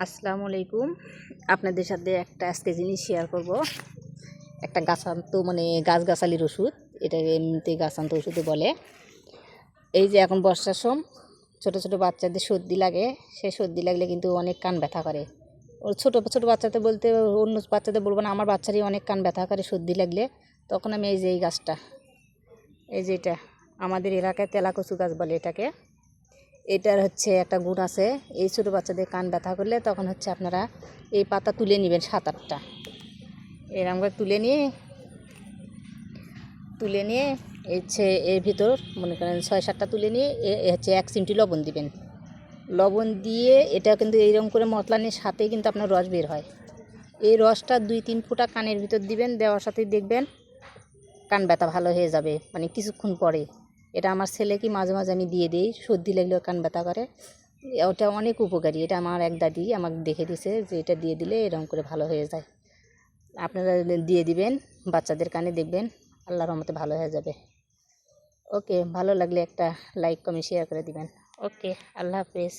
আসসালামু আলাইকুম। আপনাদের সাথে একটা আজকে জিনিস শেয়ার করব। একটা গাছান্ত গাছগাছালির ওষুধ, এটাকে এমনিতে গাছান্ত ওষুধে বলে। এই যে এখন বর্ষার সময় ছোট ছোট বাচ্চাদের সর্দি লাগে, সে সর্দি লাগলে কিন্তু অনেক কান ব্যথা করে। ওর ছোট ছোট বাচ্চাদের বলতে অন্য বাচ্চাদের বলবো না, আমার বাচ্চারই অনেক কান ব্যথা করে সর্দি লাগলে। তখন আমি এই যে এই গাছটা, এই যে এটা আমাদের এলাকায় তেলাকচু গাছ বলে এটাকে। এটার একটা গুণ আছে, এই ছোটো বাচ্চাদের কান ব্যথা করলে তখন আপনারা এই পাতা তুলে নেবেন 7-8টা, এরকম করে তুলে নিয়ে এর ভিতর মনে করেন 6-7টা তুলে নিয়ে 1 চিমটি লবণ দিবেন। লবণ দিয়ে এটা কিন্তু এইরকম করে মতলানির সাথেই কিন্তু আপনার রস বের হয়। এই রসটা 2-3 ফোঁটা কানের ভিতর দিবেন, দেওয়ার সাথেই দেখবেন কান ব্যথা ভালো হয়ে যাবে কিছুক্ষণ পরে। এটা আমার ছেলেকে মাঝে মাঝে আমি দিয়ে দিই, সর্দি লাগলেও কান ব্যথা করে। ওটা অনেক উপকারী। এটা আমার এক দাদি আমাকে দেখে দিয়েছে যে এটা দিয়ে দিলে এরকম করে ভালো হয়ে যায়। আপনারা দিয়ে দিবেন বাচ্চাদের কানে, দেখবেন আল্লাহর রহমতে ভালো হয়ে যাবে। ওকে, ভালো লাগলে একটা লাইক কমেন্ট শেয়ার করে দিবেন। ওকে, আল্লাহ হাফেজ।